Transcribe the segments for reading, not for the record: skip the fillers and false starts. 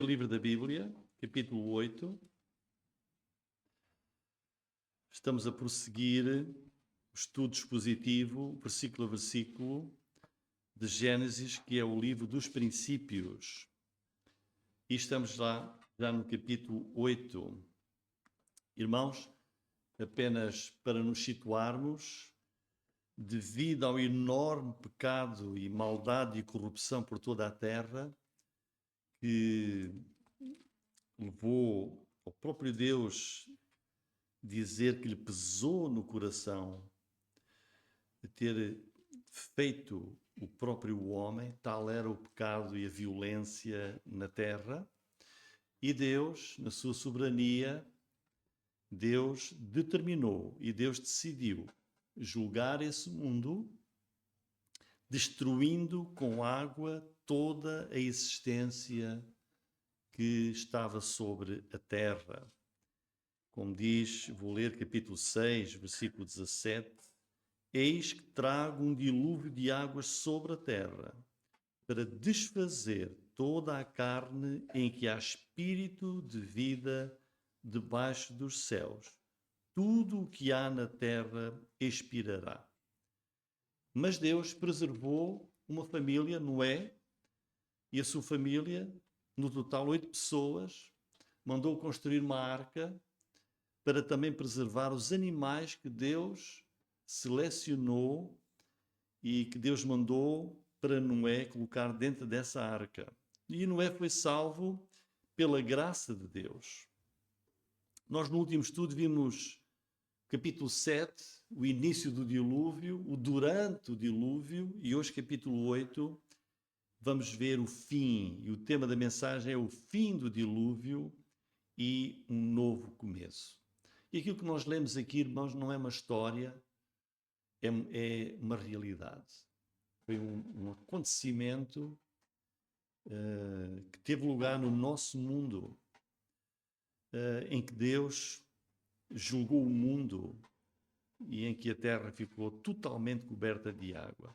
Livro da Bíblia, capítulo 8. Estamos a prosseguir o estudo expositivo, versículo a versículo, de Gênesis, que é o livro dos princípios. E estamos lá já no capítulo 8. Irmãos, apenas para nos situarmos, devido ao enorme pecado e maldade e corrupção por toda a terra, que levou ao próprio Deus dizer que lhe pesou no coração de ter feito o próprio homem, tal era o pecado e a violência na terra, e Deus, na sua soberania, Deus determinou e Deus decidiu julgar esse mundo, destruindo com água toda a existência que estava sobre a terra. Como diz, vou ler capítulo 6, versículo 17. Eis que trago um dilúvio de águas sobre a terra, para desfazer toda a carne em que há espírito de vida debaixo dos céus. Tudo o que há na terra expirará. Mas Deus preservou uma família, Noé, e a sua família, no total 8 pessoas, mandou construir uma arca para também preservar os animais que Deus selecionou e que Deus mandou para Noé colocar dentro dessa arca. E Noé foi salvo pela graça de Deus. Nós no último estudo vimos capítulo 7, o início do dilúvio, o durante o dilúvio, e hoje capítulo 8, vamos ver o fim. E o tema da mensagem é o fim do dilúvio e um novo começo. E aquilo que nós lemos aqui, irmãos, não é uma história, é uma realidade. Foi um acontecimento que teve lugar no nosso mundo, em que Deus julgou o mundo e em que a terra ficou totalmente coberta de água.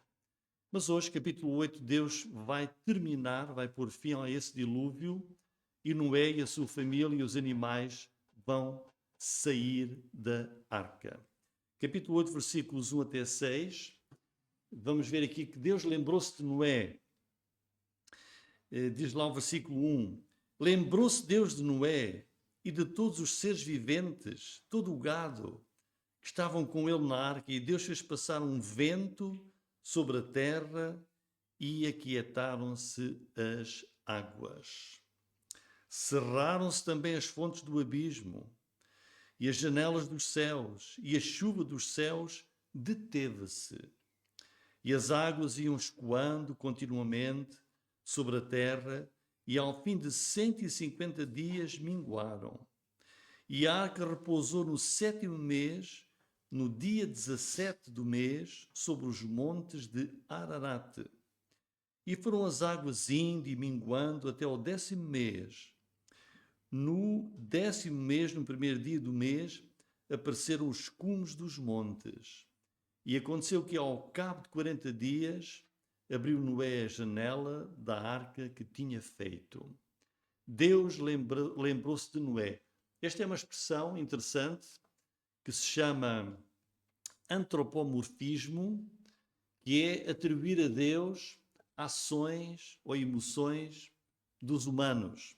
Mas hoje, capítulo 8, Deus vai terminar, vai pôr fim a esse dilúvio, e Noé e a sua família e os animais vão sair da arca. Capítulo 8, versículos 1 até 6. Vamos ver aqui que Deus lembrou-se de Noé. Diz lá o versículo 1. Lembrou-se Deus de Noé e de todos os seres viventes, todo o gado, que estavam com ele na arca, e Deus fez passar um vento sobre a terra e aquietaram-se as águas. Cerraram-se também as fontes do abismo e as janelas dos céus, e a chuva dos céus deteve-se. E as águas iam escoando continuamente sobre a terra, e ao fim de 150 dias minguaram. E a arca repousou no 7º mês, no dia 17 do mês, sobre os montes de Ararat. E foram as águas indo e minguando até ao 10º mês. No 10º mês, no primeiro dia do mês, apareceram os cumes dos montes. E aconteceu que, ao cabo de 40 dias, abriu Noé a janela da arca que tinha feito. Deus lembrou-se de Noé. Esta é uma expressão interessante que se chama antropomorfismo, que é atribuir a Deus ações ou emoções dos humanos.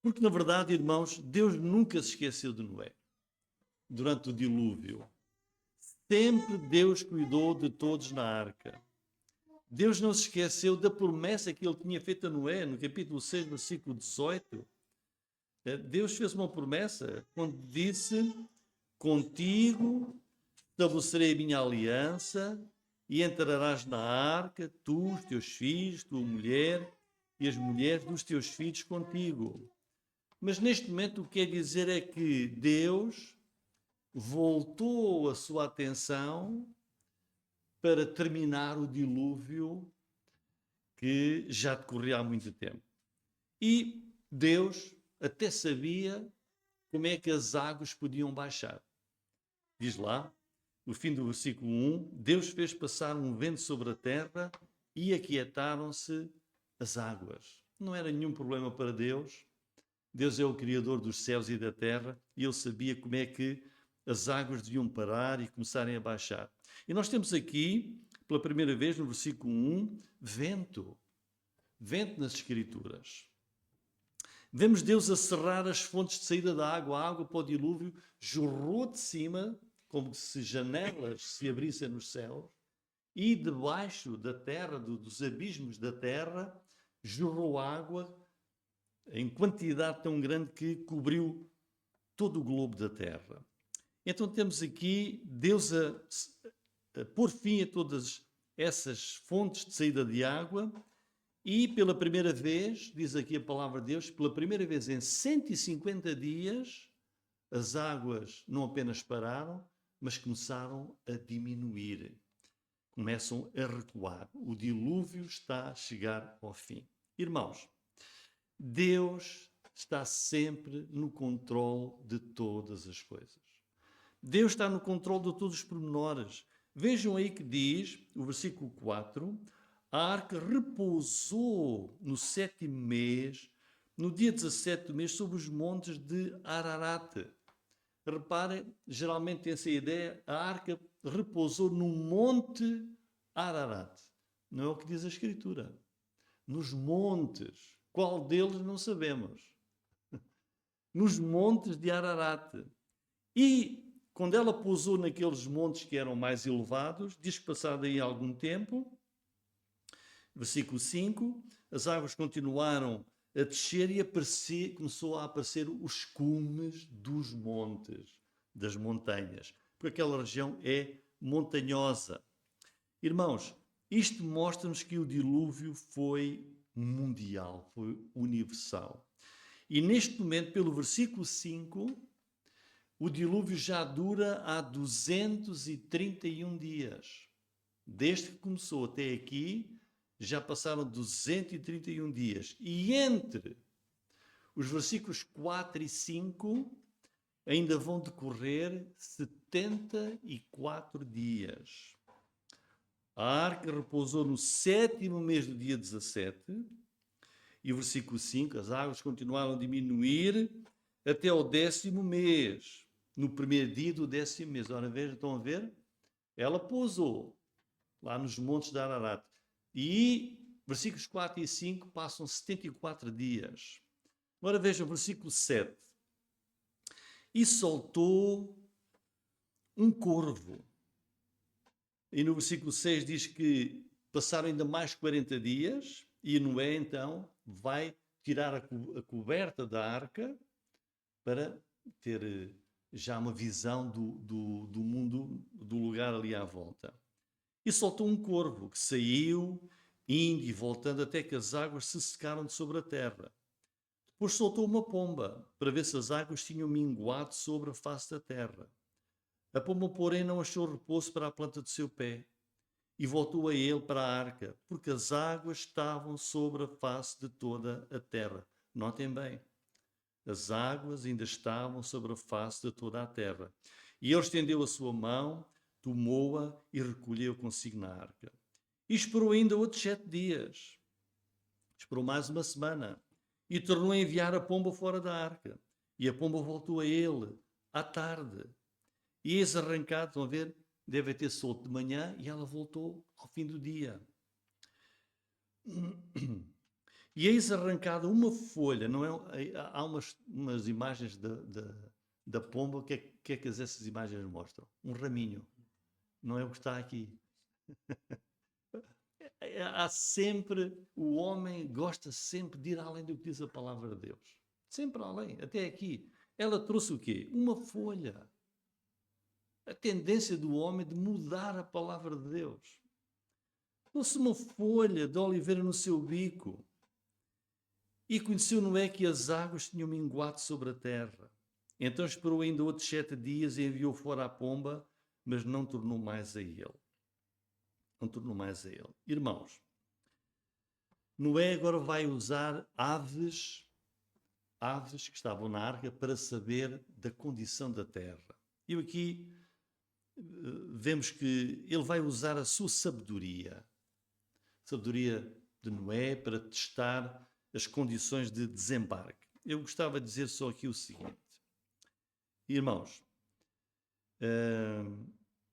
Porque, na verdade, irmãos, Deus nunca se esqueceu de Noé durante o dilúvio. Sempre Deus cuidou de todos na arca. Deus não se esqueceu da promessa que ele tinha feito a Noé, no capítulo 6, versículo 18. Deus fez uma promessa quando disse: contigo estabelecerei a minha aliança e entrarás na arca, tu, os teus filhos, tua mulher e as mulheres dos teus filhos contigo. Mas neste momento o que quer dizer é que Deus voltou a sua atenção para terminar o dilúvio que já decorria há muito tempo. E Deus até sabia como é que as águas podiam baixar. Diz lá, no fim do versículo 1, Deus fez passar um vento sobre a terra e aquietaram-se as águas. não era nenhum problema para Deus. Deus é o Criador dos céus e da terra e Ele sabia como é que as águas deviam parar e começarem a baixar. E nós temos aqui, pela primeira vez, no versículo 1, vento. Vento nas Escrituras. Vemos Deus a cerrar as fontes de saída da água. A água para o dilúvio jorrou de cima, como se janelas se abrissem nos céus, e debaixo da terra, dos abismos da terra, jorrou água em quantidade tão grande que cobriu todo o globo da terra. Então temos aqui Deus a pôr fim a todas essas fontes de saída de água e pela primeira vez, diz aqui a palavra de Deus, pela primeira vez em 150 dias, as águas não apenas pararam, mas começaram a diminuir. Começam a recuar. O dilúvio está a chegar ao fim. Irmãos, Deus está sempre no controle de todas as coisas. Deus está no controle de todos os pormenores. Vejam aí que diz, o versículo 4, a arca repousou no 7º mês, no dia 17 do mês, sobre os montes de Ararat. Reparem, geralmente tem essa ideia, a arca repousou no monte Ararat. Não é o que diz a Escritura. Nos montes. Qual deles não sabemos. Nos montes de Ararat. E quando ela pousou naqueles montes que eram mais elevados, diz que passado aí algum tempo, versículo 5, as águas continuaram a descer e começou a aparecer os cumes dos montes, das montanhas, porque aquela região é montanhosa. Irmãos, isto mostra-nos que o dilúvio foi mundial, foi universal. E neste momento, pelo versículo 5, o dilúvio já dura há 231 dias. Desde que começou até aqui, já passaram 231 dias. E entre os versículos 4 e 5, ainda vão decorrer 74 dias. A arca repousou no 7º mês do dia 17, e o versículo 5, as águas continuaram a diminuir até ao 10º mês, no primeiro dia do 10º mês. Ora, vejam, estão a ver? Ela pousou lá nos montes de Ararat. E versículos 4 e 5 passam 74 dias. Agora vejam o versículo 7. E soltou um corvo. E no versículo 6 diz que passaram ainda mais 40 dias e Noé então vai tirar a coberta da arca para ter já uma visão do mundo, do lugar ali à volta. E soltou um corvo que saiu, indo e voltando até que as águas se secaram de sobre a terra. Depois soltou uma pomba para ver se as águas tinham minguado sobre a face da terra. A pomba, porém, não achou repouso para a planta do seu pé e voltou a ele para a arca, porque as águas estavam sobre a face de toda a terra. Notem bem, as águas ainda estavam sobre a face de toda a terra. E ele estendeu a sua mão, tomou-a e recolheu consigo na arca. E esperou ainda outros 7 dias. Esperou mais uma semana. E tornou a enviar a pomba fora da arca. E a pomba voltou a ele, à tarde. E eis arrancado, estão a ver? Deve ter solto de manhã e ela voltou ao fim do dia. E eis arrancada uma folha, não é? Há umas imagens da pomba, o que é que essas imagens mostram? Um raminho. Não é o que está aqui. Há sempre, o homem gosta sempre de ir além do que diz a palavra de Deus. Sempre além, até aqui. Ela trouxe o quê? Uma folha. A tendência do homem de mudar a palavra de Deus. Trouxe uma folha de oliveira no seu bico. E conheceu Noé que as águas tinham minguado sobre a terra. Então esperou ainda outros 7 dias e enviou fora a pomba, mas não tornou mais a ele. Não tornou mais a ele. Irmãos, Noé agora vai usar aves que estavam na arca para saber da condição da terra. E aqui vemos que ele vai usar a sua sabedoria de Noé para testar as condições de desembarque. Eu gostava de dizer só aqui o seguinte. Irmãos,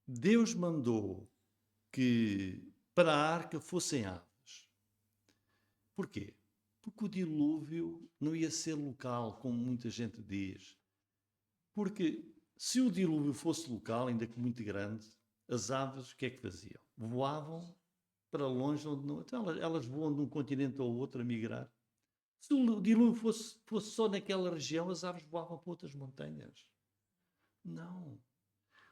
Deus mandou que para a arca fossem aves. Porquê? Porque o dilúvio não ia ser local, como muita gente diz. Porque se o dilúvio fosse local, ainda que muito grande, as aves o que é que faziam? Voavam para longe, onde não... Então elas voam de um continente ao outro a migrar. Se o dilúvio fosse só naquela região, as aves voavam para outras montanhas. Não.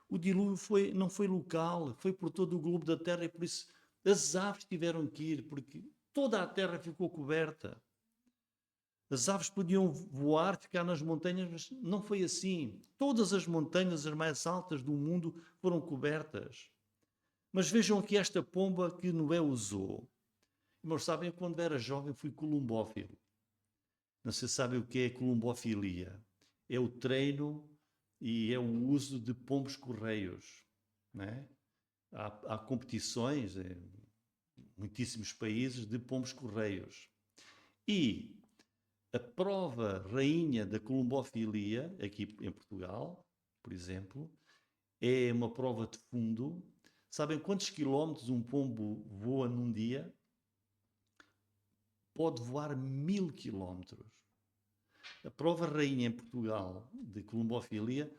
O dilúvio não foi local, foi por todo o globo da Terra e por isso as aves tiveram que ir, porque toda a Terra ficou coberta. As aves podiam voar, ficar nas montanhas, mas não foi assim. Todas as montanhas, as mais altas do mundo, foram cobertas. Mas vejam aqui esta pomba que Noé usou. Mas sabem, quando era jovem fui columbófilo. Não sei se sabem o que é columbofilia. É o treino e é o uso de pombos-correios. Não é? Há competições em muitíssimos países de pombos-correios. E a prova rainha da columbofilia, aqui em Portugal, por exemplo, é uma prova de fundo. Sabem quantos quilómetros um pombo voa num dia? Pode voar 1000 quilómetros. A prova rainha em Portugal de columbofilia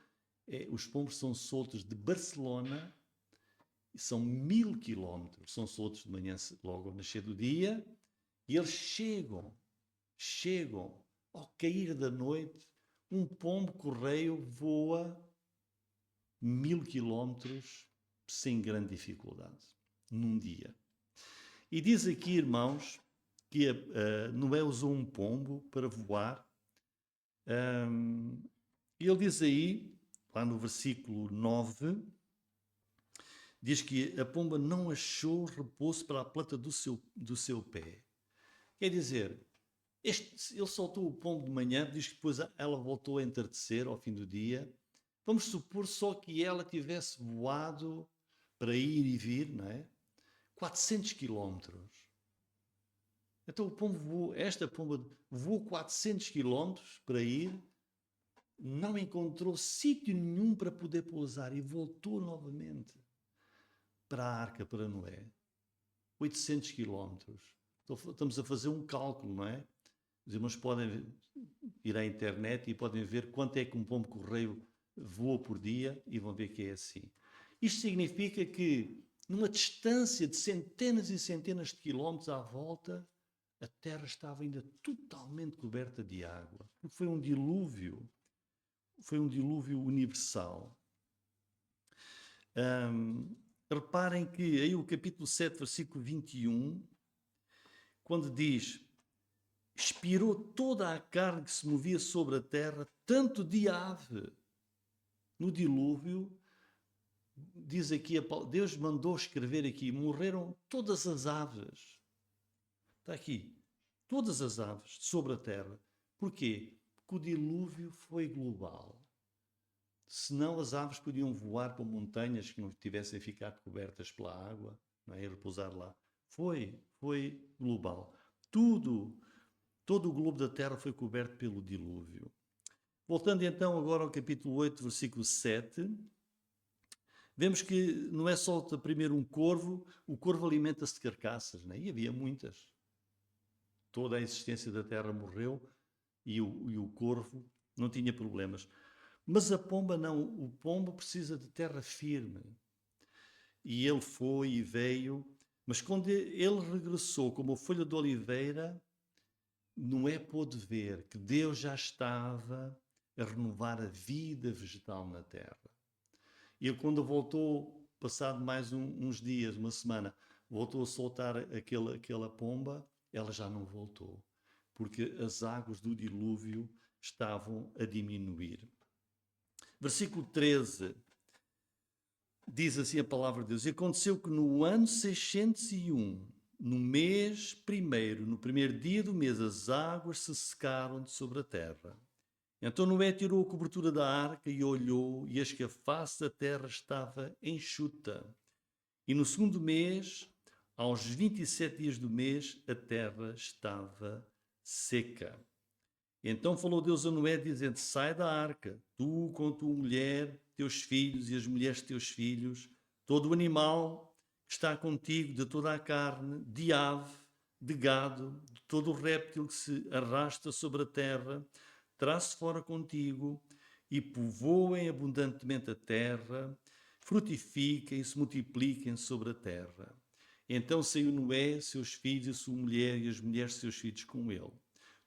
os pombos são soltos de Barcelona e são 1000 quilómetros. São soltos de manhã, logo ao nascer do dia, e eles chegam ao cair da noite. Um pombo-correio voa 1000 quilómetros sem grande dificuldade, num dia. E diz aqui, irmãos, que Noé usou um pombo para voar. E ele diz aí, lá no versículo 9, diz que a pomba não achou repouso para a planta do seu pé. Quer dizer, ele soltou o pombo de manhã, diz que depois ela voltou a entardecer ao fim do dia. Vamos supor só que ela tivesse voado para ir e vir, não é? 400 quilómetros. Então o pombo voou, esta pomba voou 400 quilómetros para ir, não encontrou sítio nenhum para poder pousar e voltou novamente para a arca, para Noé. 800 quilómetros. Estamos a fazer um cálculo, não é? Os irmãos podem ir à internet e podem ver quanto é que um pombo-correio voa por dia e vão ver que é assim. Isto significa que, numa distância de centenas e centenas de quilómetros à volta, a terra estava ainda totalmente coberta de água. Porque foi um dilúvio universal. Reparem que aí o capítulo 7, versículo 21, quando diz: expirou toda a carne que se movia sobre a terra, tanto de ave. No dilúvio, diz aqui, Deus mandou escrever aqui, morreram todas as aves. Está aqui, todas as aves sobre a terra. Porquê? Porque o dilúvio foi global. Senão as aves podiam voar para montanhas que não tivessem ficado cobertas pela água, não é? E repousar lá. Foi global. Todo o globo da terra foi coberto pelo dilúvio. Voltando então agora ao capítulo 8, versículo 7, vemos que Noé solta primeiro um corvo, o corvo alimenta-se de carcaças, não é? E havia muitas. Toda a existência da terra morreu e o corvo não tinha problemas. Mas a pomba não, o pombo precisa de terra firme. E ele foi e veio, mas quando ele regressou como a folha de oliveira, Noé pôde ver que Deus já estava a renovar a vida vegetal na terra. E ele, quando voltou, passado mais uns dias, uma semana, voltou a soltar aquela pomba, ela já não voltou, porque as águas do dilúvio estavam a diminuir. Versículo 13, diz assim a palavra de Deus: e aconteceu que no ano 601, no mês primeiro, no primeiro dia do mês, as águas se secaram de sobre a terra. Então Noé tirou a cobertura da arca e olhou, e eis que a face da terra estava enxuta. E no segundo mês, aos 27 dias do mês, a terra estava seca. Então falou Deus a Noé, dizendo: sai da arca, tu com tua mulher, teus filhos e as mulheres de teus filhos, todo o animal que está contigo, de toda a carne, de ave, de gado, de todo o réptil que se arrasta sobre a terra, traz-se fora contigo e povoem abundantemente a terra, frutifiquem e se multipliquem sobre a terra. Então saiu Noé, seus filhos, a sua mulher e as mulheres de seus filhos com ele.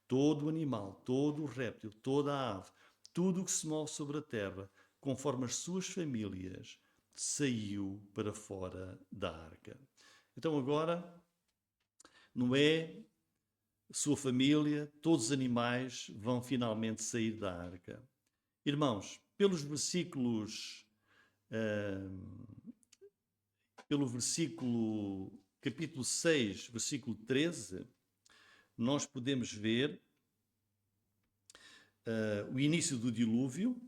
Todo o animal, todo o réptil, toda a ave, tudo o que se move sobre a terra, conforme as suas famílias, saiu para fora da arca. Então agora, Noé, sua família, todos os animais vão finalmente sair da arca. Irmãos, pelo versículo capítulo 6, versículo 13, nós podemos ver o início do dilúvio,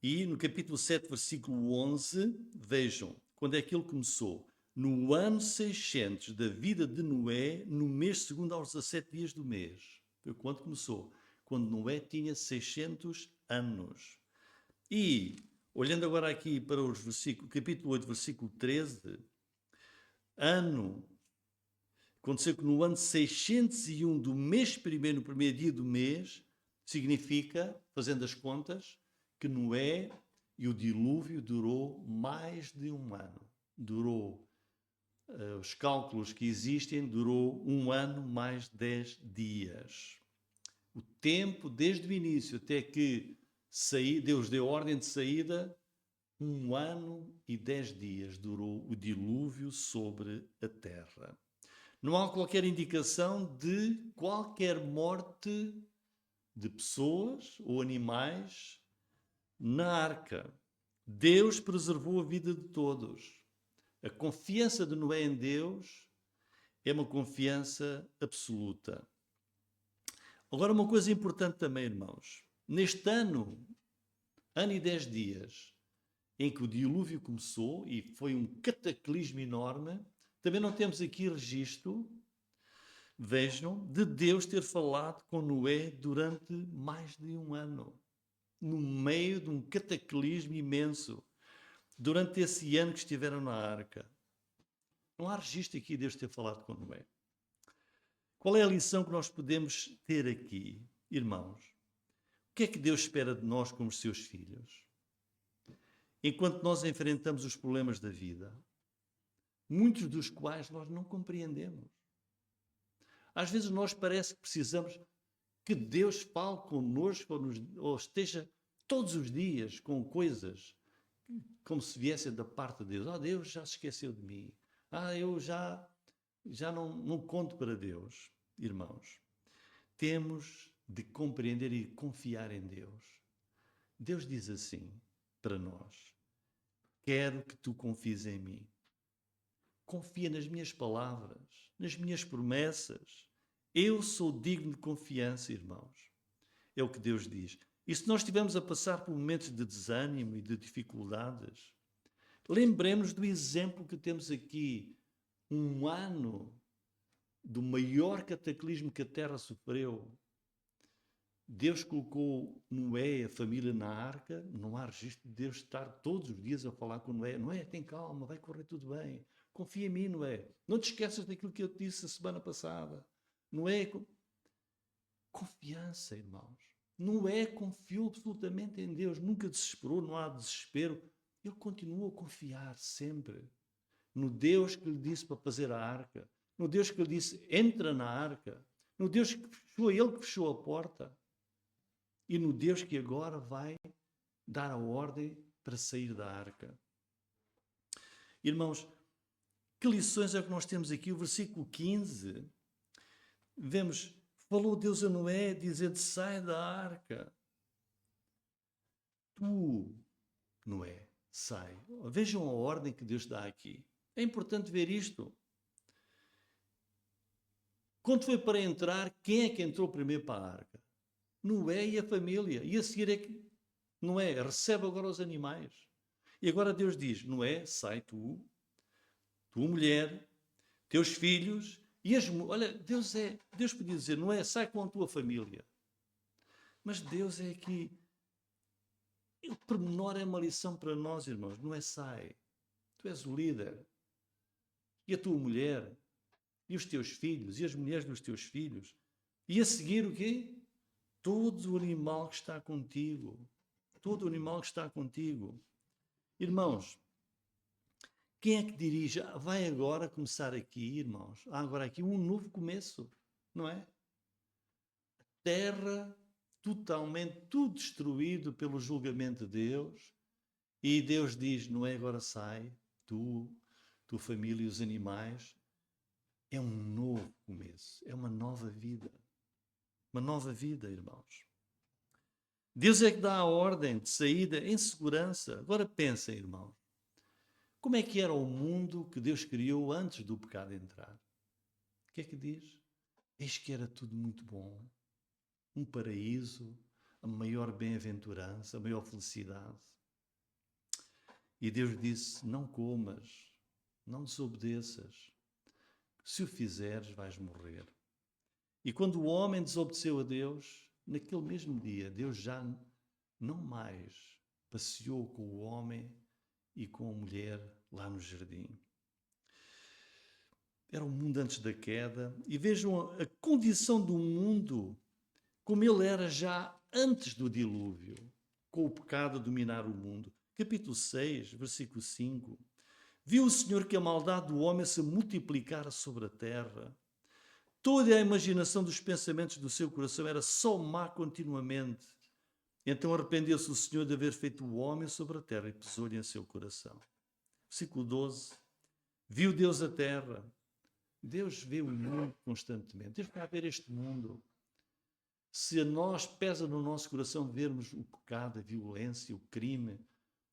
e no capítulo 7, versículo 11, vejam, quando é que ele começou? No ano 600 da vida de Noé, no mês segundo aos 17 dias do mês. Foi quando começou? Quando Noé tinha 600 anos. E, olhando agora aqui para os versículos, capítulo 8, versículo 13, aconteceu que no ano 601 do mês primeiro, no primeiro dia do mês, significa, fazendo as contas, que Noé e o dilúvio durou mais de um ano. Durou, os cálculos que existem, durou 1 ano mais 10 dias. O tempo, desde o início até que Deus deu ordem de saída, 1 ano e 10 dias durou o dilúvio sobre a terra. Não há qualquer indicação de qualquer morte de pessoas ou animais na arca. Deus preservou a vida de todos. A confiança de Noé em Deus é uma confiança absoluta. Agora, uma coisa importante também, irmãos. Neste ano e 10 dias, em que o dilúvio começou e foi um cataclismo enorme, também não temos aqui registro, vejam, de Deus ter falado com Noé durante mais de um ano, no meio de um cataclismo imenso, durante esse ano que estiveram na arca. Não há registro aqui de Deus ter falado com Noé. Qual é a lição que nós podemos ter aqui, irmãos? O que é que Deus espera de nós como seus filhos? Enquanto nós enfrentamos os problemas da vida, muitos dos quais nós não compreendemos. Às vezes nós parece que precisamos que Deus fale connosco ou esteja todos os dias com coisas como se viessem da parte de Deus. Oh, Deus já se esqueceu de mim. Eu já não conto para Deus. Irmãos, temos de compreender e confiar em Deus. Deus diz assim para nós: quero que tu confies em mim. Confia nas minhas palavras, nas minhas promessas. Eu sou digno de confiança, irmãos. É o que Deus diz. E se nós estivermos a passar por momentos de desânimo e de dificuldades, lembremos do exemplo que temos aqui. 1 ano do maior cataclismo que a Terra sofreu. Deus colocou Noé e a família na arca. Não há registro de Deus estar todos os dias a falar com Noé. Noé, tem calma, vai correr tudo bem. Confia em mim, Noé. Não te esqueças daquilo que eu te disse a semana passada. Noé, confiança, irmãos. Noé confiou absolutamente em Deus. Nunca desesperou, não há desespero. Ele continuou a confiar sempre no Deus que lhe disse para fazer a arca. No Deus que lhe disse, entra na arca. No Deus que fechou, ele que fechou a porta. E no Deus que agora vai dar a ordem para sair da arca. Irmãos, que lições é que nós temos aqui? O versículo 15, vemos, falou Deus a Noé, dizendo, sai da arca. Tu, Noé, sai. Vejam a ordem que Deus dá aqui. É importante ver isto. Quando foi para entrar, quem é que entrou primeiro para a arca? Noé e a família. E a seguir é que Noé recebe agora os animais. E agora Deus diz, Noé, sai tu, tua mulher, teus filhos Olha, Deus podia dizer, não é sai com a tua família. Mas Deus é aqui. O pormenor é uma lição para nós, irmãos. Não é sai. Tu és o líder. E a tua mulher. E os teus filhos. E as mulheres dos teus filhos. E a seguir o quê? Todo o animal que está contigo. Todo o animal que está contigo. Irmãos, quem é que dirige? Vai agora começar aqui, irmãos. Há agora aqui um novo começo. Não é? Terra totalmente, tudo destruído pelo julgamento de Deus. E Deus diz, não é agora sai, tua família e os animais. É um novo começo, é uma nova vida. Uma nova vida, irmãos. Deus é que dá a ordem de saída em segurança. Agora pensem, irmãos, como é que era o mundo que Deus criou antes do pecado entrar? O que é que diz? Eis que era tudo muito bom. Um paraíso, a maior bem-aventurança, a maior felicidade. E Deus disse, não comas, não desobedeças. Se o fizeres, vais morrer. E quando o homem desobedeceu a Deus, naquele mesmo dia, Deus já não mais passeou com o homem e com a mulher lá no jardim. Era o mundo antes da queda. E vejam a condição do mundo como ele era já antes do dilúvio, com o pecado a dominar o mundo. Capítulo 6, versículo 5. Viu o Senhor que a maldade do homem se multiplicara sobre a terra. Toda a imaginação dos pensamentos do seu coração era só má continuamente. Então arrependeu-se o Senhor de haver feito o homem sobre a terra e pesou-lhe em seu coração. Versículo 12. Viu Deus a terra. Deus vê o mundo constantemente. Deus vai ver este mundo. Se a nós pesa no nosso coração vermos o pecado, a violência, o crime,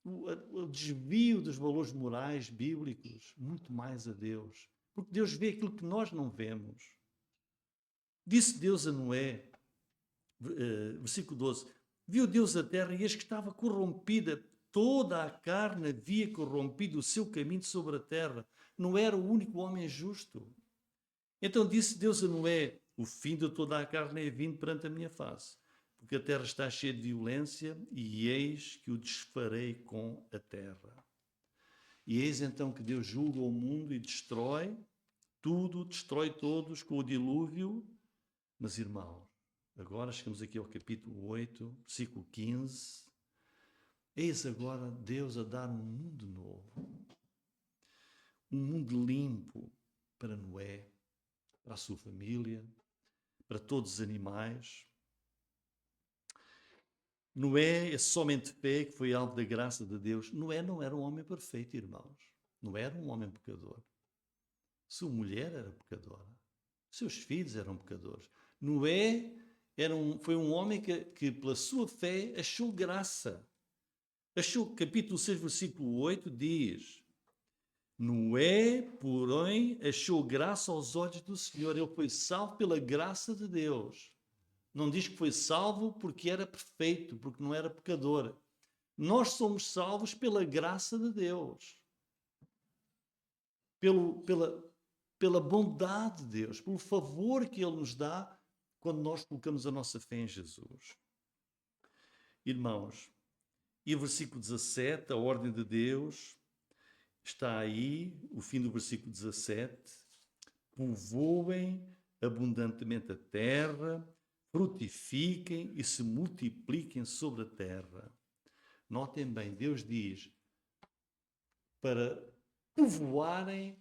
o desvio dos valores morais bíblicos, muito mais a Deus. Porque Deus vê aquilo que nós não vemos. Disse Deus a Noé, versículo 12, viu Deus a terra e eis que estava corrompida, toda a carne havia corrompido o seu caminho sobre a terra. Não era o único homem justo. Então disse Deus a Noé, o fim de toda a carne é vindo perante a minha face, porque a terra está cheia de violência, e eis que o desfarei com a terra. E eis então que Deus julga o mundo e destrói tudo, destrói todos com o dilúvio. Mas, irmãos, agora chegamos aqui ao capítulo 8, versículo 15. Eis agora Deus a dar um mundo novo, um mundo limpo para Noé, para a sua família, para todos os animais. Noé, esse homem de fé que foi alvo da graça de Deus, Noé não era um homem perfeito, irmãos. Não era um homem pecador. Sua mulher era pecadora. Seus filhos eram pecadores. Noé foi um homem que, pela sua fé, achou graça. Capítulo 6, versículo 8, diz: Noé, porém, achou graça aos olhos do Senhor. Ele foi salvo pela graça de Deus. Não diz que foi salvo porque era perfeito, porque não era pecador. Nós somos salvos pela graça de Deus. Pela bondade de Deus, pelo favor que Ele nos dá quando nós colocamos a nossa fé em Jesus. Irmãos, e o versículo 17, a ordem de Deus, está aí, o fim do versículo 17. Povoem abundantemente a terra, frutifiquem e se multipliquem sobre a terra. Notem bem, Deus diz para povoarem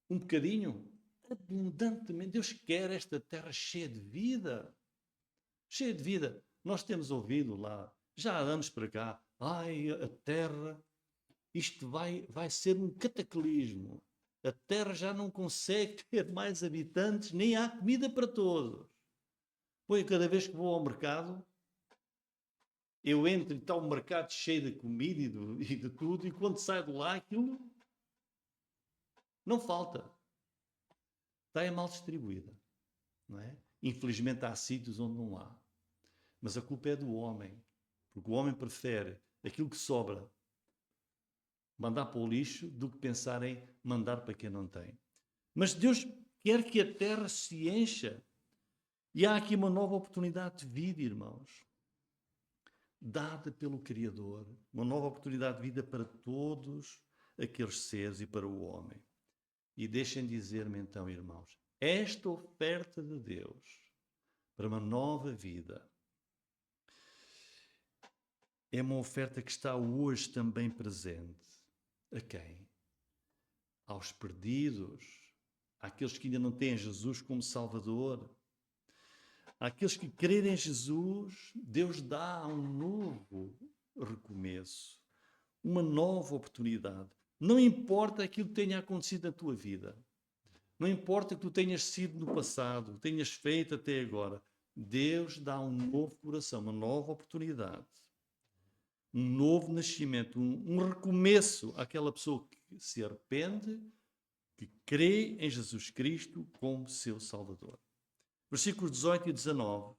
um bocadinho, abundantemente. Deus quer esta terra cheia de vida. Cheia de vida. Nós temos ouvido lá, já há anos para cá, ai, a terra, isto vai ser um cataclismo. A terra já não consegue ter mais habitantes, nem há comida para todos. Pois cada vez que vou ao mercado, eu entro e está o mercado cheio de comida e de tudo, e quando saio de lá, aquilo não falta. Está mal distribuída, não é? Infelizmente há sítios onde não há. Mas a culpa é do homem, porque o homem prefere aquilo que sobra mandar para o lixo do que pensar em mandar para quem não tem. Mas Deus quer que a terra se encha. E há aqui uma nova oportunidade de vida, irmãos, dada pelo Criador, uma nova oportunidade de vida para todos aqueles seres e para o homem. E deixem dizer-me então, irmãos, esta oferta de Deus para uma nova vida é uma oferta que está hoje também presente. A quem? Aos perdidos, àqueles que ainda não têm Jesus como Salvador. Àqueles que crerem em Jesus, Deus dá um novo recomeço, uma nova oportunidade. Não importa aquilo que tenha acontecido na tua vida, não importa o que tu tenhas sido no passado, tenhas feito até agora, Deus dá um novo coração, uma nova oportunidade, um novo nascimento, um recomeço àquela pessoa que se arrepende, que crê em Jesus Cristo como seu Salvador. Versículos 18 e 19,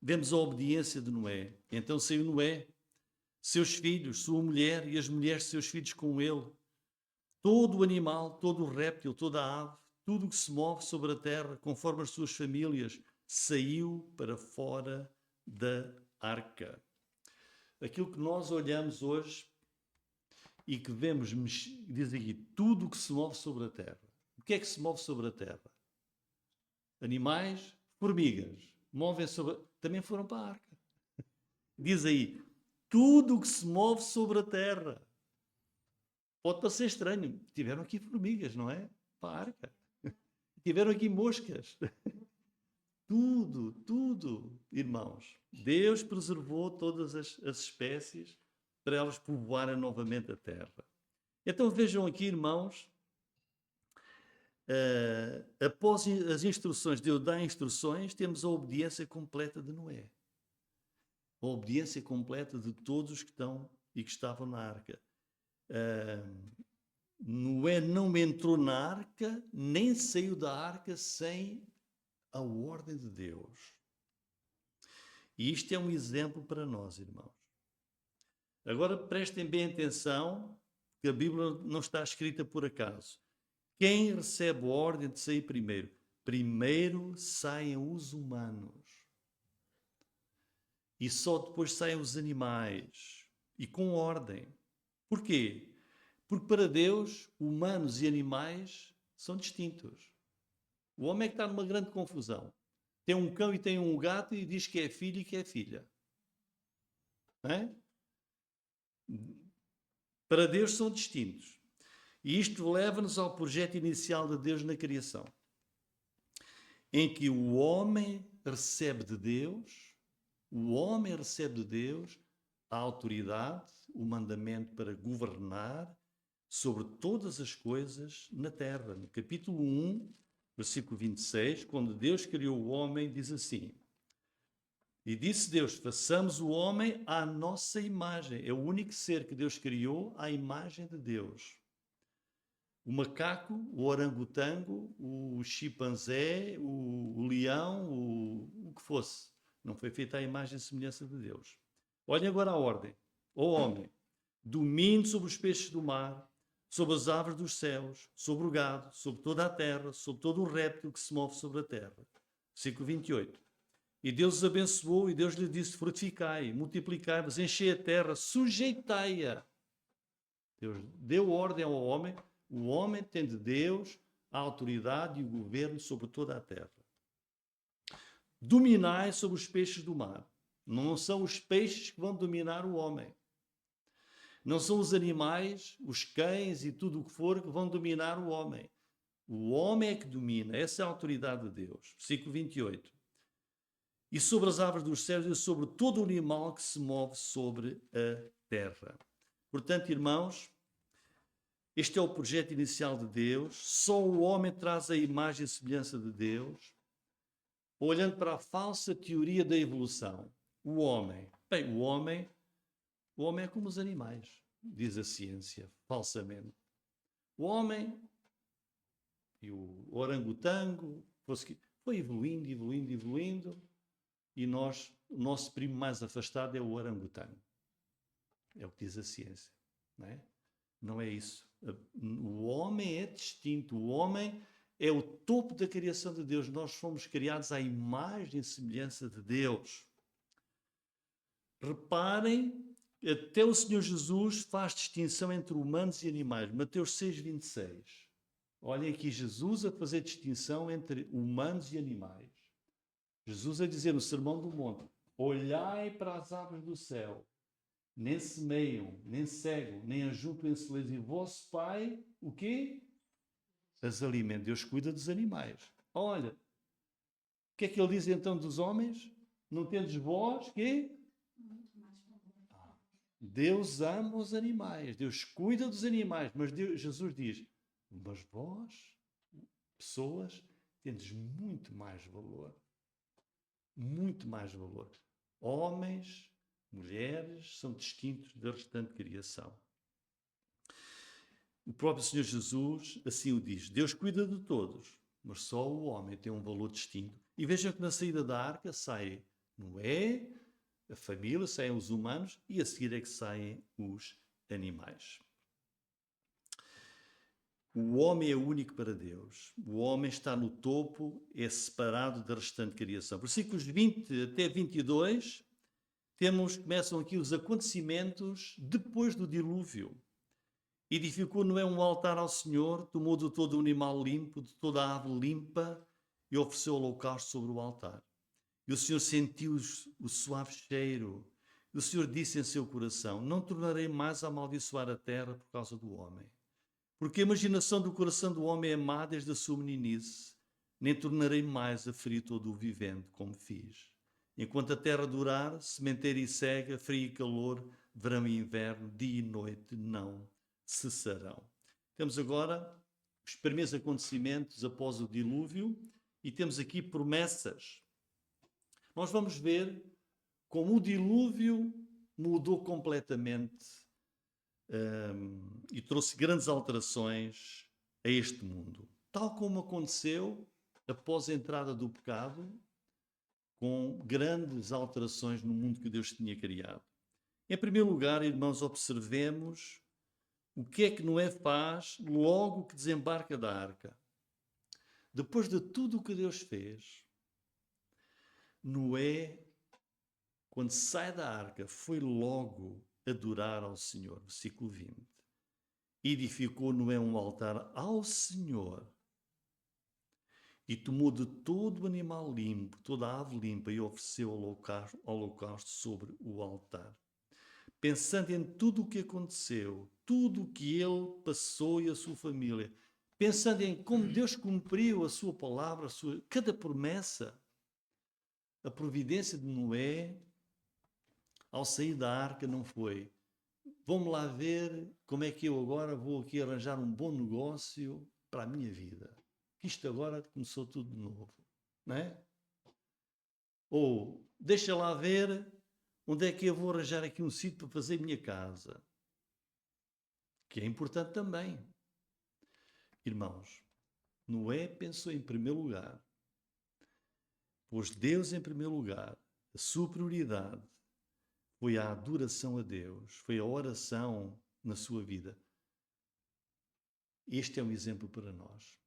vemos a obediência de Noé. Então saiu Noé, seus filhos, sua mulher e as mulheres de seus filhos com ele, todo o animal, todo o réptil, toda a ave, tudo o que se move sobre a terra, conforme as suas famílias, saiu para fora da arca. Aquilo que nós olhamos hoje e que vemos, diz aqui, tudo o que se move sobre a terra. O que é que se move sobre a terra? Animais, formigas, movem sobre... também foram para a arca. Diz aí, tudo o que se move sobre a terra. Pode parecer estranho. Tiveram aqui formigas, não é? Para a arca. Tiveram aqui moscas. Tudo, irmãos. Deus preservou todas as espécies para elas povoarem novamente a terra. Então vejam aqui, irmãos, após as instruções, Deus dá instruções, temos a obediência completa de Noé. A obediência completa de todos os que estão e que estavam na arca. Noé não entrou na arca, nem saiu da arca sem a ordem de Deus. E isto é um exemplo para nós, irmãos. Agora prestem bem atenção, que a Bíblia não está escrita por acaso. Quem recebe a ordem de sair primeiro? Primeiro saem os humanos. E só depois saem os animais. E com ordem. Porquê? Porque para Deus, humanos e animais são distintos. O homem é que está numa grande confusão. Tem um cão e tem um gato e diz que é filho e que é filha. Não é? Para Deus são distintos. E isto leva-nos ao projeto inicial de Deus na criação, em que o homem recebe de Deus, a autoridade, o mandamento para governar sobre todas as coisas na terra. No capítulo 1, versículo 26, quando Deus criou o homem, diz assim: e disse Deus, façamos o homem à nossa imagem. É o único ser que Deus criou à imagem de Deus. O macaco, o orangotango, o chimpanzé, o leão, o que fosse. Não foi feito à imagem e semelhança de Deus. Olhem agora a ordem. Ó homem, domine sobre os peixes do mar, sobre as aves dos céus, sobre o gado, sobre toda a terra, sobre todo o réptil que se move sobre a terra. Versículo 28. E Deus os abençoou e Deus lhe disse, frutificai, multiplicai-vos, enchei a terra, sujeitai-a. Deus deu ordem ao homem. O homem tem de Deus a autoridade e o governo sobre toda a terra. Dominai sobre os peixes do mar. Não são os peixes que vão dominar o homem. Não são os animais, os cães e tudo o que for que vão dominar o homem. O homem é que domina. Essa é a autoridade de Deus. Versículo 28. E sobre as aves dos céus e sobre todo o animal que se move sobre a terra. Portanto, irmãos, este é o projeto inicial de Deus. Só o homem traz a imagem e semelhança de Deus. Olhando para a falsa teoria da evolução, o homem é como os animais, diz a ciência, falsamente. O homem e o orangotango foi evoluindo, e o nosso primo mais afastado é o orangotango. É o que diz a ciência, não é? Não é isso. O homem é distinto. O homem é o topo da criação de Deus. Nós fomos criados à imagem e semelhança de Deus. Reparem, até o Senhor Jesus faz distinção entre humanos e animais. Mateus 6,26. Olhem aqui Jesus a fazer distinção entre humanos e animais. Jesus a dizer no Sermão do Monte: olhai para as aves do céu, nem semeiam, nem cegam, nem ajuntam em celeiros, e vosso Pai, o quê? As alimenta. Deus cuida dos animais. Olha, o que é que ele diz então dos homens? Não tendes vós, quê? Deus ama os animais, Deus cuida dos animais, mas Jesus diz: mas vós, pessoas, tendes muito mais valor. Muito mais valor. Homens, mulheres, são distintos da restante criação. O próprio Senhor Jesus assim o diz: Deus cuida de todos, mas só o homem tem um valor distinto. E vejam que na saída da arca sai Noé, a família, saem os humanos e a seguir é que saem os animais. O homem é único para Deus. O homem está no topo, é separado da restante criação. Versículos 20 até 22, começam aqui os acontecimentos depois do dilúvio. Edificou Noé um altar ao Senhor, tomou de todo o animal limpo, de toda a ave limpa, e ofereceu holocausto sobre o altar. E o Senhor sentiu o suave cheiro. E o Senhor disse em seu coração: não tornarei mais a amaldiçoar a terra por causa do homem. Porque a imaginação do coração do homem é má desde a sua meninice. Nem tornarei mais a ferir todo o vivente, como fiz. Enquanto a terra durar, sementeira e cega, frio e calor, verão e inverno, dia e noite não cessarão. Temos agora os primeiros acontecimentos após o dilúvio e temos aqui promessas. Nós vamos ver como o dilúvio mudou completamente e trouxe grandes alterações a este mundo. Tal como aconteceu após a entrada do pecado, com grandes alterações no mundo que Deus tinha criado. Em primeiro lugar, irmãos, observemos o que é que Noé faz logo que desembarca da arca. Depois de tudo o que Deus fez, Noé, quando sai da arca, foi logo adorar ao Senhor. Versículo 20. Edificou Noé um altar ao Senhor e tomou de todo o animal limpo, toda a ave limpa, e ofereceu holocausto sobre o altar. Pensando em tudo o que aconteceu, tudo o que ele passou e a sua família, pensando em como Deus cumpriu a sua palavra, cada promessa, a providência de Noé, ao sair da arca, não foi: vamos lá ver como é que eu agora vou aqui arranjar um bom negócio para a minha vida. Que isto agora começou tudo de novo, não é? Ou, deixa lá ver onde é que eu vou arranjar aqui um sítio para fazer a minha casa. Que é importante também. Irmãos, Noé pensou em primeiro lugar, pôs Deus em primeiro lugar, a sua prioridade foi a adoração a Deus, foi a oração na sua vida. Este é um exemplo para nós.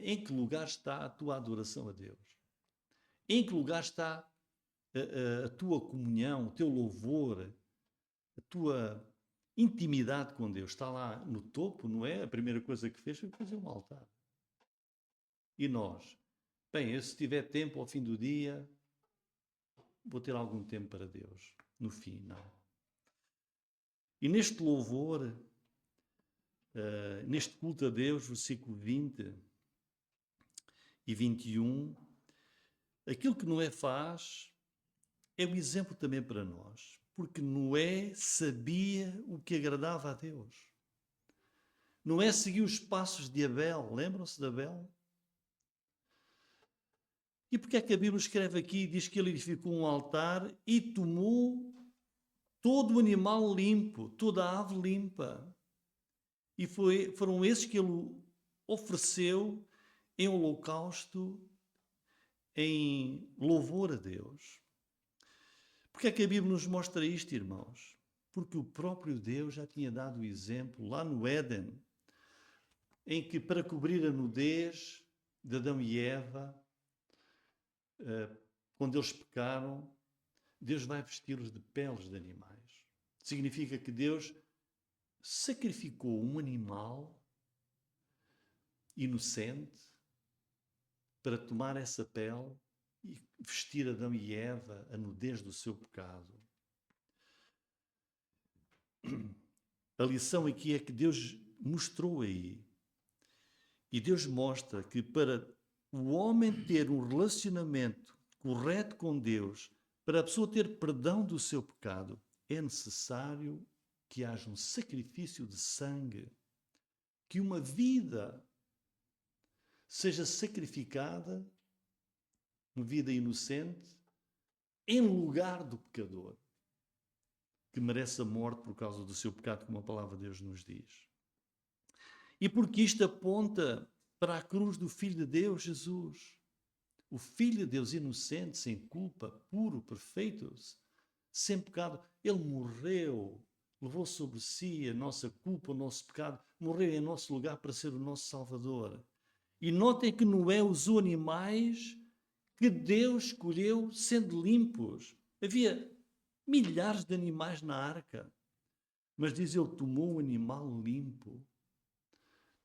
Em que lugar está a tua adoração a Deus? Em que lugar está a tua comunhão, o teu louvor, a tua intimidade com Deus? Está lá no topo, não é? A primeira coisa que fez foi fazer um altar. E nós? Bem, eu, se tiver tempo ao fim do dia, vou ter algum tempo para Deus. No fim, não. E neste louvor, neste culto a Deus, versículo 20 e 21, aquilo que Noé faz é um exemplo também para nós, porque Noé sabia o que agradava a Deus. Noé seguiu os passos de Abel, lembram-se de Abel? E porque é que a Bíblia escreve aqui e diz que ele edificou um altar e tomou todo o animal limpo, toda a ave limpa? E foram esses que ele ofereceu em holocausto, em louvor a Deus. Porque é que a Bíblia nos mostra isto, irmãos? Porque o próprio Deus já tinha dado o exemplo lá no Éden, em que para cobrir a nudez, de Adão e Eva, quando eles pecaram, Deus vai vesti-los de peles de animais. Significa que Deus sacrificou um animal inocente para tomar essa pele e vestir Adão e Eva a nudez do seu pecado. A lição aqui é que Deus mostrou aí. E Deus mostra que para o homem ter um relacionamento correto com Deus, para a pessoa ter perdão do seu pecado, é necessário que haja um sacrifício de sangue, que uma vida seja sacrificada, uma vida inocente, em lugar do pecador, que merece a morte por causa do seu pecado, como a palavra de Deus nos diz. E porque isto aponta para a cruz do Filho de Deus, Jesus. O Filho de Deus inocente, sem culpa, puro, perfeito, sem pecado. Ele morreu, levou sobre si a nossa culpa, o nosso pecado, morreu em nosso lugar para ser o nosso Salvador. E notem que Noé usou animais que Deus escolheu sendo limpos. Havia milhares de animais na arca, mas diz ele, tomou um animal limpo,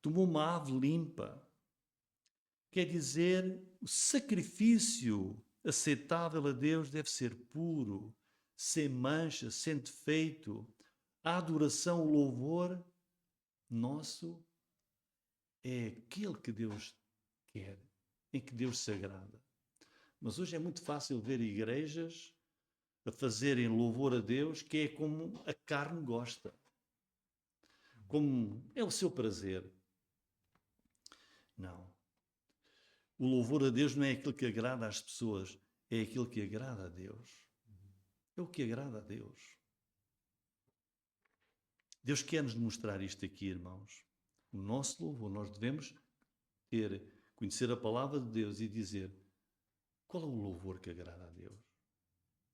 tomou uma ave limpa. Quer dizer, o sacrifício aceitável a Deus deve ser puro, sem mancha, sem defeito. A adoração, o louvor nosso é aquele que Deus quer, em que Deus se agrada. Mas hoje é muito fácil ver igrejas a fazerem louvor a Deus, que é como a carne gosta, como é o seu prazer. Não. O louvor a Deus não é aquilo que agrada às pessoas, é aquilo que agrada a Deus. É o que agrada a Deus. Deus quer-nos mostrar isto aqui, irmãos. O nosso louvor, nós devemos conhecer a palavra de Deus e dizer qual é o louvor que agrada a Deus.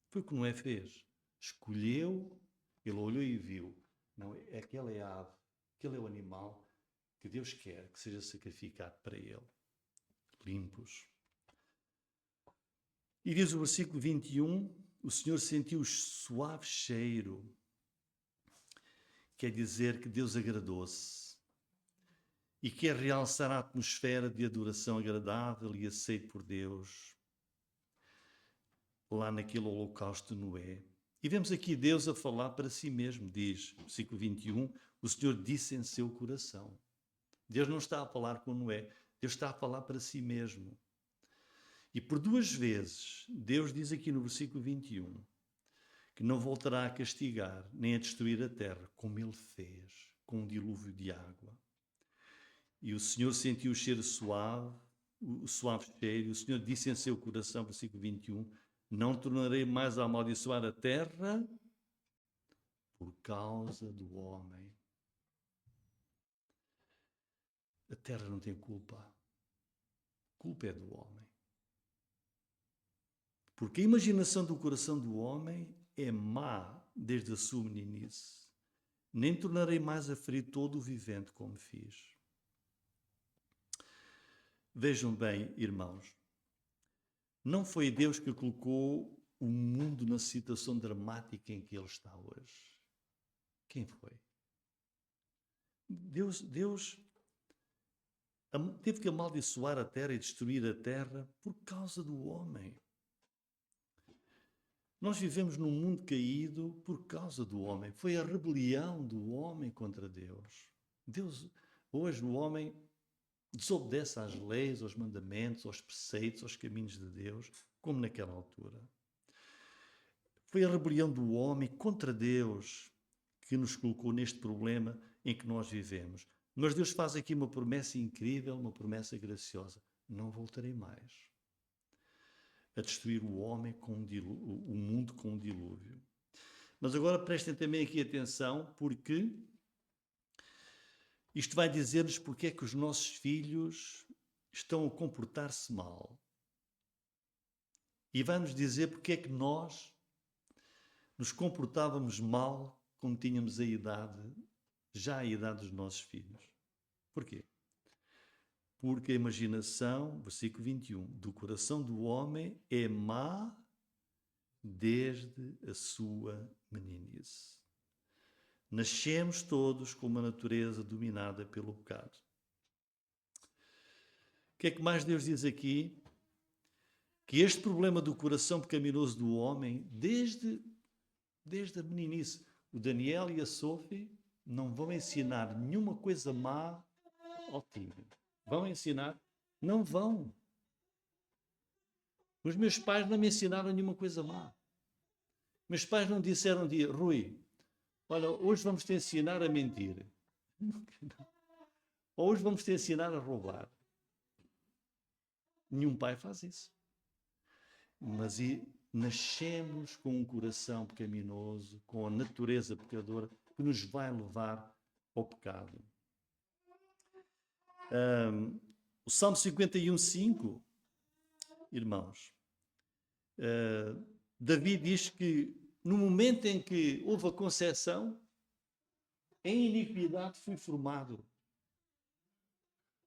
Foi o que Noé fez. Escolheu, ele olhou e viu. Não, aquela é a ave, aquele é o animal que Deus quer que seja sacrificado para ele. Limpos. E diz o versículo 21, o Senhor sentiu o suave cheiro. Quer dizer que Deus agradou-se e quer realçar a atmosfera de adoração agradável e aceito por Deus lá naquele holocausto de Noé. E vemos aqui Deus a falar para si mesmo, diz, versículo 21, o Senhor disse em seu coração. Deus não está a falar com Noé, Deus está a falar para si mesmo. E por duas vezes, Deus diz aqui no versículo 21, que não voltará a castigar, nem a destruir a terra, como ele fez, com um dilúvio de água. E o Senhor sentiu o cheiro suave, o suave cheiro, e o Senhor disse em seu coração, versículo 21, não tornarei mais a amaldiçoar a terra por causa do homem. A terra não tem culpa. A culpa é do homem. Porque a imaginação do coração do homem é má desde a sua meninice. Nem tornarei mais a ferir todo o vivente como fiz. Vejam bem, irmãos, não foi Deus que colocou o mundo na situação dramática em que ele está hoje. Quem foi? Deus teve que amaldiçoar a terra e destruir a terra por causa do homem. Nós vivemos num mundo caído por causa do homem. Foi a rebelião do homem contra Deus. Hoje o homem desobedece às leis, aos mandamentos, aos preceitos, aos caminhos de Deus, como naquela altura. Foi a rebelião do homem contra Deus que nos colocou neste problema em que nós vivemos. Mas Deus faz aqui uma promessa incrível, uma promessa graciosa. Não voltarei mais a destruir o homem o mundo com um dilúvio. Mas agora prestem também aqui atenção, porque isto vai dizer-nos porque é que os nossos filhos estão a comportar-se mal. E vai-nos dizer porque é que nós nos comportávamos mal quando tínhamos já a idade dos nossos filhos. Porquê? porque a imaginação, versículo 21, do coração do homem é má desde a sua meninice. Nascemos todos com uma natureza dominada pelo pecado. O que é que mais Deus diz aqui? Que este problema do coração pecaminoso do homem, desde a meninice, o Daniel e a Sophie não vão ensinar nenhuma coisa má ao time. Vão ensinar? Não vão. Os meus pais não me ensinaram nenhuma coisa má. Meus pais não disseram um dia, Rui, olha, hoje vamos te ensinar a mentir. Ou hoje vamos te ensinar a roubar. Nenhum pai faz isso. Mas nascemos com um coração pecaminoso, com a natureza pecadora, que nos vai levar ao pecado. O Salmo 51:5, irmãos, Davi diz que no momento em que houve a concepção, em iniquidade fui formado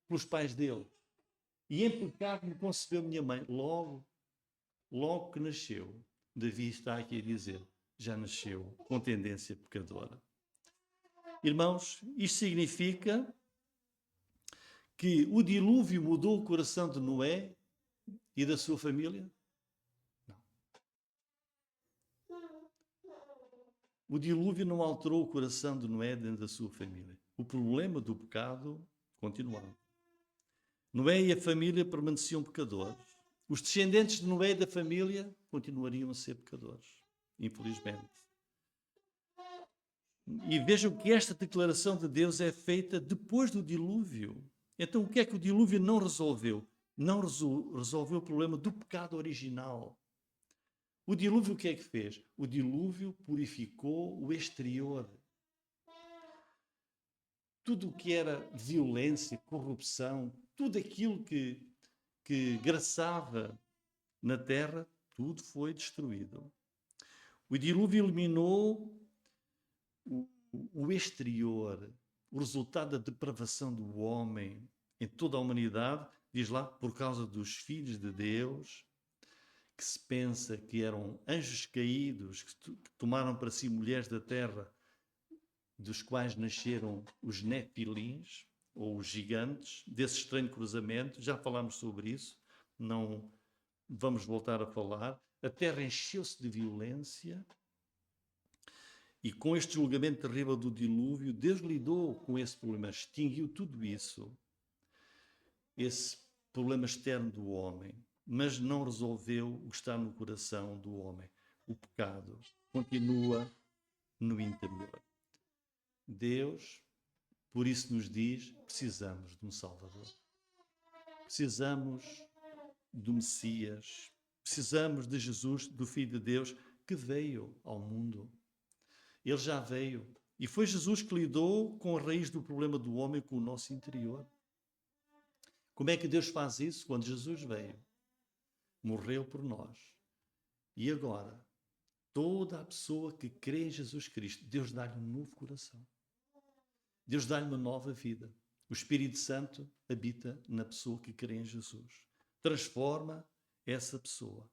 pelos pais dele, e em pecado me concebeu minha mãe. Logo que nasceu, Davi está aqui a dizer, já nasceu com tendência pecadora. Irmãos, isto significa que o dilúvio mudou o coração de Noé e da sua família? Não. O dilúvio não alterou o coração de Noé dentro da sua família. O problema do pecado continuava. Noé e a família permaneciam pecadores. Os descendentes de Noé e da família continuariam a ser pecadores, infelizmente. E vejam que esta declaração de Deus é feita depois do dilúvio. Então, o que é que o dilúvio não resolveu? Não resolveu o problema do pecado original. O dilúvio o que é que fez? O dilúvio purificou o exterior. Tudo o que era violência, corrupção, tudo aquilo que graçava na terra, tudo foi destruído. O dilúvio eliminou o exterior, o resultado da depravação do homem em toda a humanidade, diz lá, por causa dos filhos de Deus, que se pensa que eram anjos caídos, que tomaram para si mulheres da terra, dos quais nasceram os nefilins, ou os gigantes, desse estranho cruzamento. Já falámos sobre isso, não vamos voltar a falar. A terra encheu-se de violência, e com este julgamento terrível do dilúvio, Deus lidou com esse problema, extinguiu tudo isso, esse problema externo do homem, mas não resolveu o que está no coração do homem. O pecado continua no interior. Deus, por isso, nos diz, precisamos de um Salvador. Precisamos do Messias. Precisamos de Jesus, do Filho de Deus, que veio ao mundo. Ele já veio. E foi Jesus que lidou com a raiz do problema do homem, com o nosso interior. Como é que Deus faz isso? Quando Jesus veio, morreu por nós. E agora, toda a pessoa que crê em Jesus Cristo, Deus dá-lhe um novo coração. Deus dá-lhe uma nova vida. O Espírito Santo habita na pessoa que crê em Jesus. Transforma essa pessoa.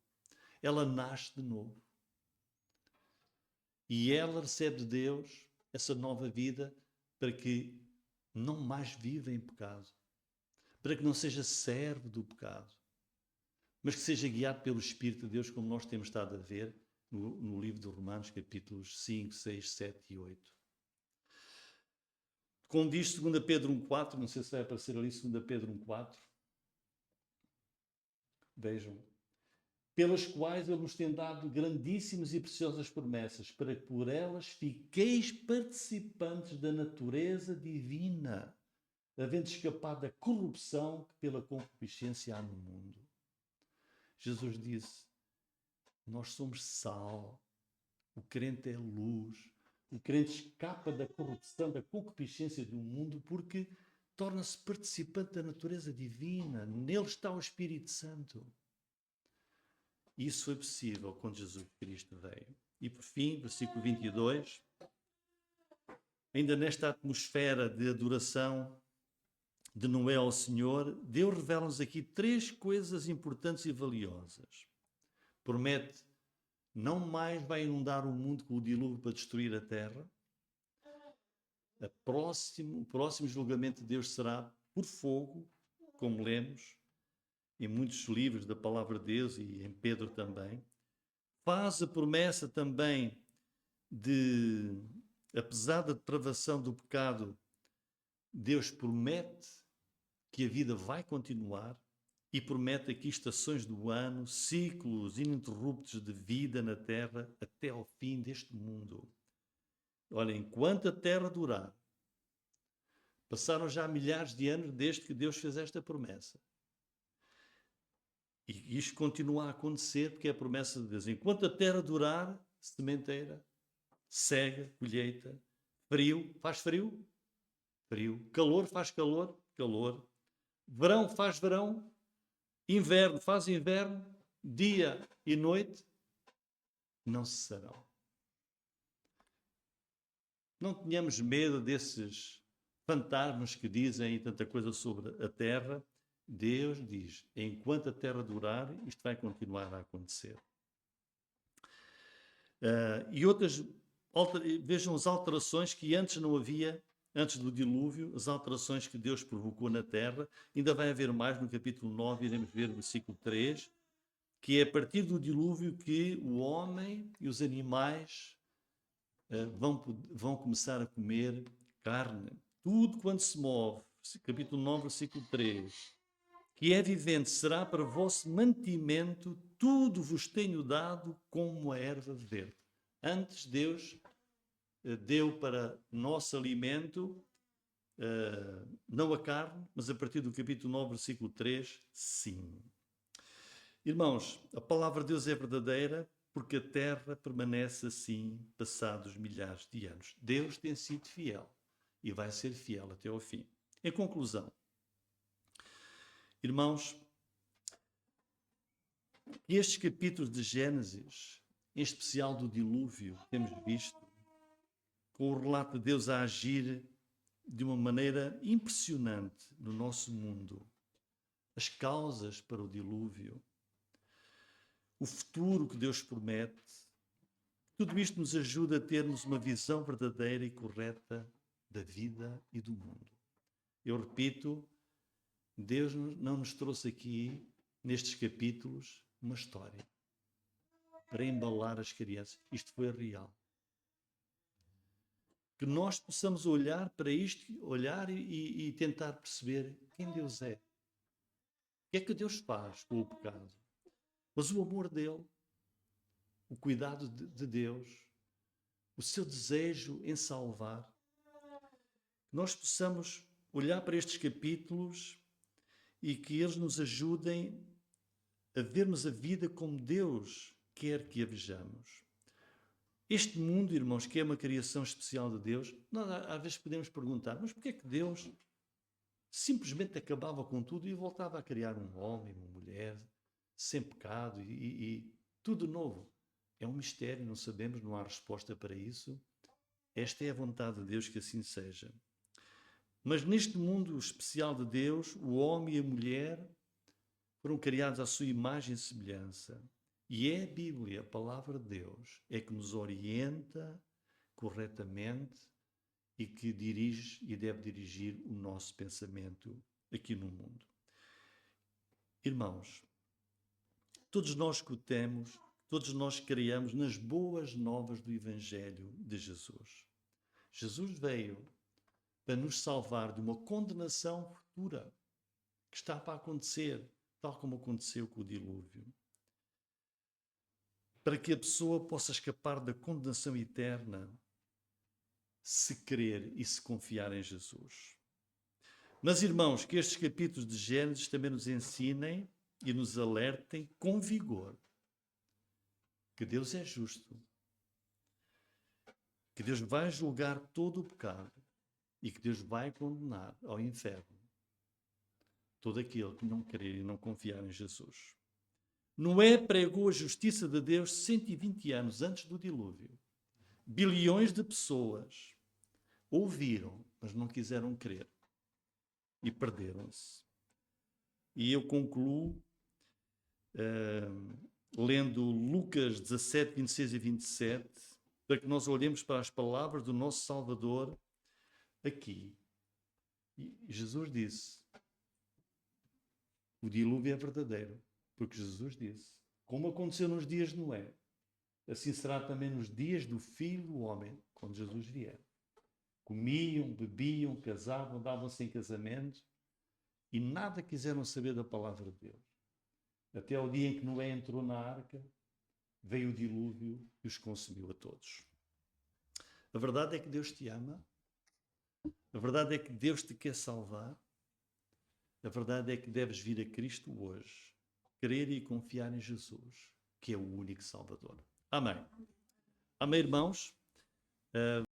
Ela nasce de novo. E ela recebe de Deus essa nova vida para que não mais viva em pecado. Para que não seja servo do pecado. Mas que seja guiado pelo Espírito de Deus, como nós temos estado a ver no livro de Romanos, capítulos 5, 6, 7 e 8. Como diz 2 Pedro 1,4, não sei se vai aparecer ali 2 Pedro 1,4. Vejam. Pelas quais Ele nos tem dado grandíssimas e preciosas promessas, para que por elas fiqueis participantes da natureza divina, havendo escapado da corrupção que pela concupiscência há no mundo. Jesus disse, nós somos sal, o crente é luz, o crente escapa da corrupção, da concupiscência do mundo, porque torna-se participante da natureza divina, nele está o Espírito Santo. Isso foi possível quando Jesus Cristo veio. E por fim, versículo 22, ainda nesta atmosfera de adoração de Noé ao Senhor, Deus revela-nos aqui 3 coisas importantes e valiosas. Promete, não mais vai inundar o mundo com o dilúvio para destruir a terra. O próximo julgamento de Deus será por fogo, como lemos em muitos livros da Palavra de Deus e em Pedro também. Faz a promessa também de, apesar da depravação do pecado, Deus promete que a vida vai continuar e promete aqui estações do ano, ciclos ininterruptos de vida na terra até ao fim deste mundo. Olha, enquanto a terra durar, passaram já milhares de anos desde que Deus fez esta promessa. E isto continua a acontecer porque é a promessa de Deus. Enquanto a terra durar, sementeira, cega, colheita, frio, faz frio? Frio. Calor, faz calor? Calor. Verão, faz verão? Inverno, faz inverno? Dia e noite? Não cessarão. Não tenhamos medo desses fantasmas que dizem tanta coisa sobre a terra. Deus diz, enquanto a terra durar, isto vai continuar a acontecer. Vejam as alterações que antes não havia, antes do dilúvio, as alterações que Deus provocou na terra. Ainda vai haver mais no capítulo 9, iremos ver o versículo 3, que é a partir do dilúvio que o homem e os animais vão começar a comer carne. Tudo quanto se move, capítulo 9, versículo 3, que é vivente será para vosso mantimento, tudo vos tenho dado como a erva verde. Antes Deus deu para nosso alimento, não a carne, mas a partir do capítulo 9, versículo 3, sim. Irmãos, a palavra de Deus é verdadeira porque a terra permanece assim passados milhares de anos. Deus tem sido fiel e vai ser fiel até ao fim. Em conclusão, irmãos, estes capítulos de Gênesis, em especial do dilúvio, que temos visto, com o relato de Deus a agir de uma maneira impressionante no nosso mundo, as causas para o dilúvio, o futuro que Deus promete, tudo isto nos ajuda a termos uma visão verdadeira e correta da vida e do mundo. Eu repito, Deus não nos trouxe aqui, nestes capítulos, uma história para embalar as crianças. Isto foi real. Que nós possamos olhar para isto, olhar e tentar perceber quem Deus é. O que é que Deus faz com o pecado? Mas o amor dele, o cuidado de Deus, o seu desejo em salvar, nós possamos olhar para estes capítulos e que eles nos ajudem a vermos a vida como Deus quer que a vejamos. Este mundo, irmãos, que é uma criação especial de Deus, nós às vezes podemos perguntar, mas porquê é que Deus simplesmente acabava com tudo e voltava a criar um homem, uma mulher, sem pecado e tudo novo? É um mistério, não sabemos, não há resposta para isso. Esta é a vontade de Deus que assim seja. Mas neste mundo especial de Deus, o homem e a mulher foram criados à sua imagem e semelhança. E é a Bíblia, a palavra de Deus, é que nos orienta corretamente e que dirige e deve dirigir o nosso pensamento aqui no mundo. Irmãos, todos nós escutamos, todos nós criamos nas boas novas do Evangelho de Jesus. Jesus veio para nos salvar de uma condenação futura que está para acontecer, tal como aconteceu com o dilúvio. Para que a pessoa possa escapar da condenação eterna se crer e se confiar em Jesus. Mas, irmãos, que estes capítulos de Gênesis também nos ensinem e nos alertem com vigor que Deus é justo, que Deus vai julgar todo o pecado e que Deus vai condenar ao inferno todo aquele que não crer e não confiar em Jesus. Noé pregou a justiça de Deus 120 anos antes do dilúvio. Bilhões de pessoas ouviram, mas não quiseram crer. e perderam-se. E eu concluo lendo Lucas 17, 26 e 27, para que nós olhemos para as palavras do nosso Salvador aqui. E Jesus disse, o dilúvio é verdadeiro, porque Jesus disse, como aconteceu nos dias de Noé, assim será também nos dias do Filho do Homem, quando Jesus vier. Comiam, bebiam, casavam, davam-se em casamento e nada quiseram saber da palavra de Deus. Até ao dia em que Noé entrou na arca, veio o dilúvio e os consumiu a todos. A verdade é que Deus te ama. A verdade é que Deus te quer salvar. A verdade é que deves vir a Cristo hoje, crer e confiar em Jesus, que é o único Salvador. Amém. Amém, irmãos.